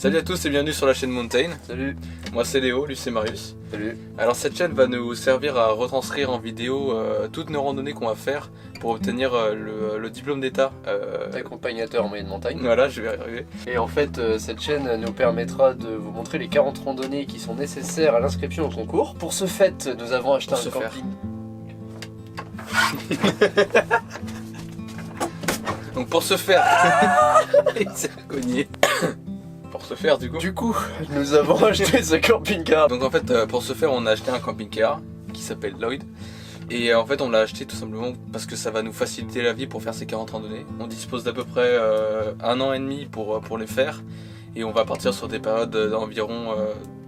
Salut à tous et bienvenue sur la chaîne Mountain. Salut. Moi c'est Léo, lui c'est Marius. Salut. Alors cette chaîne va nous servir à retranscrire en vidéo toutes nos randonnées qu'on va faire pour obtenir le diplôme d'état. Accompagnateur en moyenne montagne. Voilà, je vais y arriver. Et en fait, cette chaîne nous permettra de vous montrer les 40 randonnées qui sont nécessaires à l'inscription au concours. Pour ce fait, nous avons acheté un camping. Donc pour ce faire, il s'est cogné. Pour ce faire du coup, nous avons acheté ce camping-car. Donc en fait, pour ce faire, on a acheté un camping-car qui s'appelle Lloyd. Et en fait, on l'a acheté tout simplement parce que ça va nous faciliter la vie pour faire ces 40 randonnées. On dispose d'à peu près 1 an et demi pour les faire. Et on va partir sur des périodes d'environ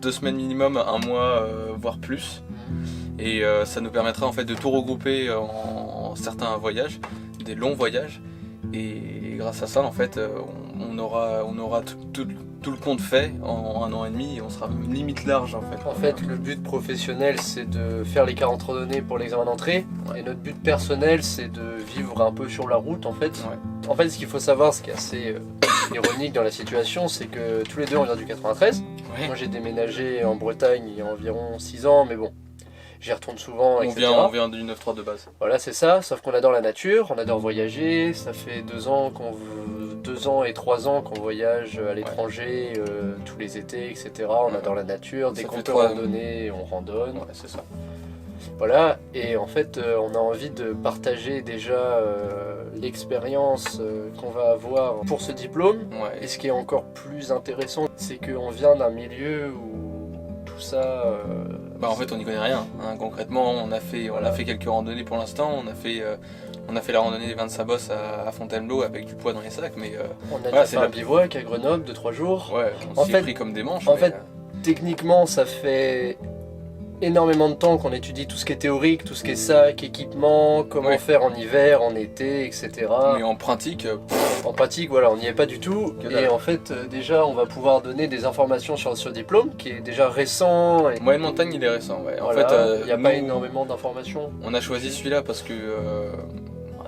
2 semaines minimum, 1 mois, voire plus. Et ça nous permettra en fait de tout regrouper en certains voyages, des longs voyages. Et grâce à ça, en fait, on aura tout le compte fait en 1 an et demi et on sera limite large en fait. En fait, le but professionnel, c'est de faire les 40 randonnées pour l'examen d'entrée. Ouais. Et notre but personnel, c'est de vivre un peu sur la route en fait. Ouais. En fait, ce qu'il faut savoir, ce qui est assez ironique dans la situation, c'est que tous les deux, on vient du 93. Ouais. Moi, j'ai déménagé en Bretagne il y a environ 6 ans, mais bon. J'y retourne souvent, etc. On vient du 9-3 de base. Voilà, c'est ça, sauf qu'on adore la nature, on adore voyager. Ça fait 2 ans et 3 ans qu'on voyage à l'étranger, tous les étés, etc. On adore la nature, dès qu'on peut randonner, on randonne. Ouais, c'est ça. Voilà, et en fait, on a envie de partager déjà l'expérience qu'on va avoir pour ce diplôme. Ouais. Et ce qui est encore plus intéressant, c'est qu'on vient d'un milieu où tout ça... en fait on n'y connaît rien, hein. Concrètement on a fait quelques randonnées pour l'instant, on a fait la randonnée des 25 bosses à Fontainebleau avec du poids dans les sacs, mais on a déjà fait un bivouac à Grenoble de 3 jours. Ouais, on s'y est pris comme des manches. En fait, techniquement ça fait énormément de temps qu'on étudie tout ce qui est théorique, tout ce qui est sac, équipement, comment faire en hiver, en été, etc. Mais en pratique... voilà, on n'y est pas du tout. Et en fait, déjà, on va pouvoir donner des informations sur ce diplôme, qui est déjà récent. Et... Moyenne montagne, il est récent, ouais. Voilà, en fait, il n'y a pas énormément d'informations. On a choisi celui-là parce que...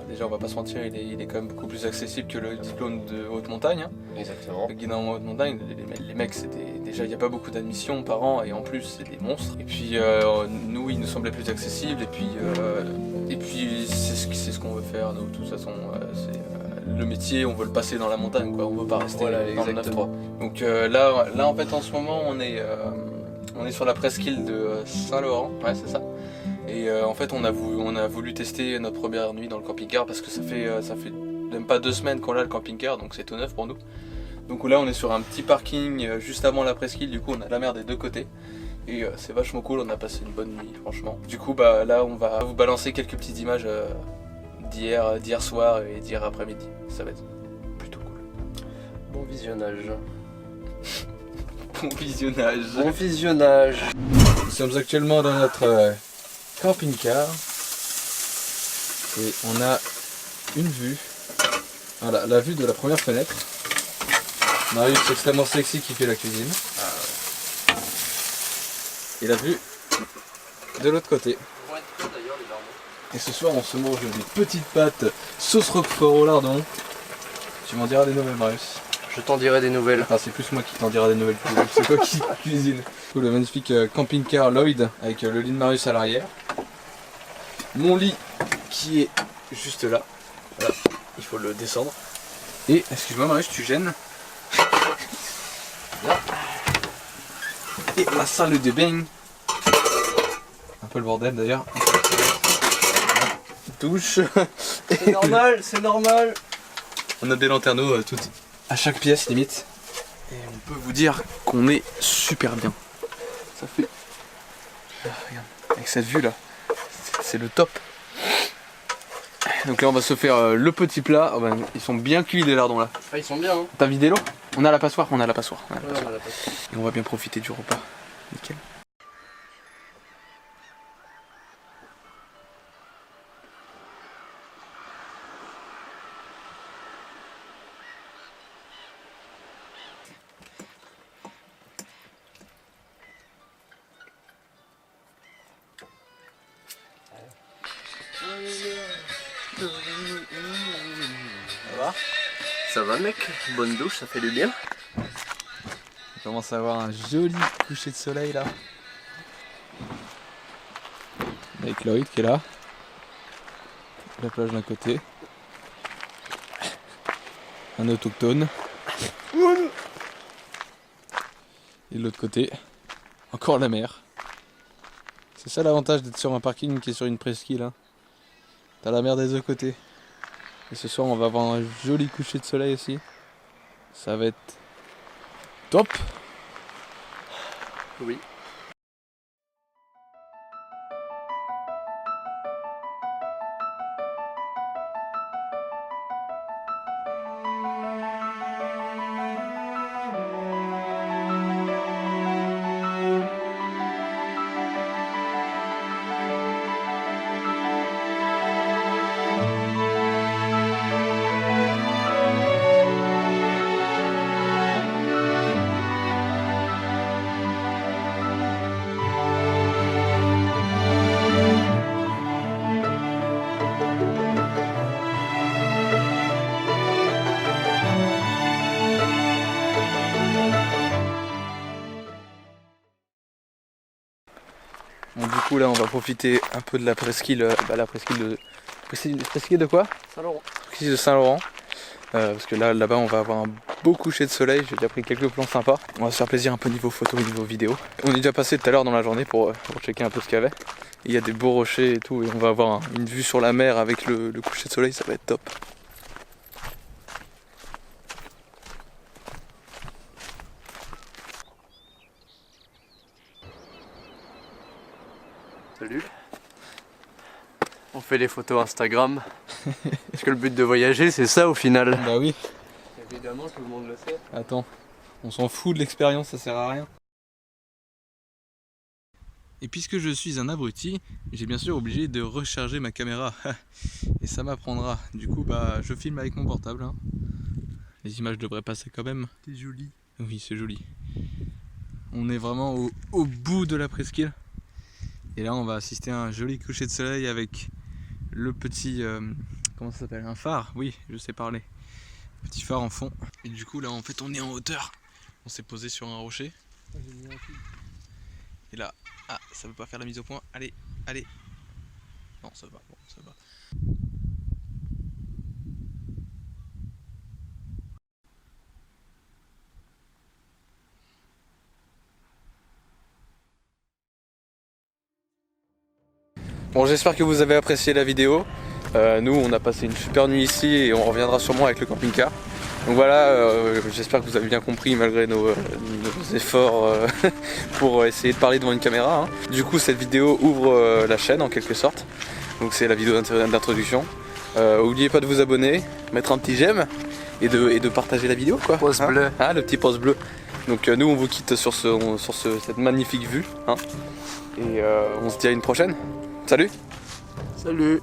déjà, on va pas se mentir, il est quand même beaucoup plus accessible que le diplôme de haute montagne. Hein. Exactement. Le guide en haute montagne, les mecs, déjà, il n'y a pas beaucoup d'admissions par an et en plus, c'est des monstres. Et puis, nous, il nous semblait plus accessible. Et puis c'est ce qu'on veut faire. Nous, de toute façon, le métier, on veut le passer dans la montagne, quoi. On veut pas rester dans le 9-3. Donc là, en fait, en ce moment, on est sur la presqu'île de Saint-Laurent. Ouais, c'est ça. Et en fait on a voulu tester notre première nuit dans le camping-car parce que ça fait même pas 2 semaines qu'on a le camping-car, donc c'est tout neuf pour nous. Donc là on est sur un petit parking juste avant la presqu'île, du coup on a la mer des 2 côtés. Et c'est vachement cool, on a passé une bonne nuit franchement. Du coup là on va vous balancer quelques petites images d'hier soir et d'hier après-midi. Ça va être plutôt cool. Bon visionnage. Bon visionnage. Bon visionnage. Nous sommes actuellement dans notre... camping-car et on a une vue, voilà, la vue de la première fenêtre. Marius extrêmement sexy qui fait la cuisine et la vue de l'autre côté. Et ce soir on se mange des petites pâtes sauce roquefort au lardon. Tu m'en diras des nouvelles, Marius. Je t'en dirai des nouvelles. Enfin c'est plus moi qui t'en dirai des nouvelles, c'est toi qui cuisine. Le magnifique camping-car Lloyd avec le lit de Marius à l'arrière. Mon lit qui est juste là. Voilà, il faut le descendre. Et excuse-moi Marius, tu gênes. Là. Et la salle de bain. Un peu le bordel d'ailleurs. Douche. C'est normal, c'est normal. On a des lanterneaux toutes à chaque pièce limite. Et on peut vous dire qu'on est super bien. Ça fait... regarde, avec cette vue là, c'est le top. Donc là on va se faire le petit plat. Oh ben, ils sont bien cuits les lardons là. Ah ils sont bien hein. T'as vidé l'eau? On a la passoire, on a la passoire. Ouais, et on va bien profiter du repas. Nickel. Ça va mec, bonne douche, ça fait du bien. commence à avoir un joli coucher de soleil là. Avec Lloyd qui est là. La plage d'un côté. Un autochtone. Et de l'autre côté, encore la mer. C'est ça l'avantage d'être sur un parking qui est sur une presqu'île. Hein. T'as la mer des deux côtés. Et ce soir on va avoir un joli coucher de soleil aussi. Ça va être top. Oui. Bon, du coup là on va profiter un peu de la presqu'île, la presqu'île de... Presqu'île de quoi? Saint-Laurent. Presqu'île de Saint-Laurent. Parce que là-bas on va avoir un beau coucher de soleil, j'ai déjà pris quelques plans sympas. On va se faire plaisir un peu niveau photo et niveau vidéo. On est déjà passé tout à l'heure dans la journée pour checker un peu ce qu'il y avait. Il y a des beaux rochers et tout et on va avoir une vue sur la mer avec le coucher de soleil, ça va être top. Salut. On fait les photos Instagram. Parce que le but de voyager, c'est ça au final. Bah oui. Évidemment, tout le monde le sait. Attends, on s'en fout de l'expérience, ça sert à rien. Et puisque je suis un abruti, j'ai bien sûr obligé de recharger ma caméra. Et ça m'apprendra. Du coup, bah, je filme avec mon portable. Hein. Les images devraient passer quand même. C'est joli. Oui, c'est joli. On est vraiment au bout de la presqu'île. Et là, on va assister à un joli coucher de soleil avec le petit... comment ça s'appelle? Un phare? Oui, je sais parler. Petit phare en fond. Et du coup, là, en fait, on est en hauteur. On s'est posé sur un rocher. Et là, ah, ça veut pas faire la mise au point. Allez, allez. Non, ça va, bon, ça va. Bon, j'espère que vous avez apprécié la vidéo. Nous, on a passé une super nuit ici et on reviendra sûrement avec le camping-car. Donc voilà, j'espère que vous avez bien compris malgré nos efforts pour essayer de parler devant une caméra. Hein. Du coup, cette vidéo ouvre la chaîne en quelque sorte. Donc c'est la vidéo d'introduction. N'oubliez pas de vous abonner, mettre un petit j'aime et de partager la vidéo, quoi. Pouce bleu. Ah, le petit pouce bleu. Donc nous, on vous quitte sur cette magnifique vue. Hein. Et on se dit à une prochaine. Salut! Salut.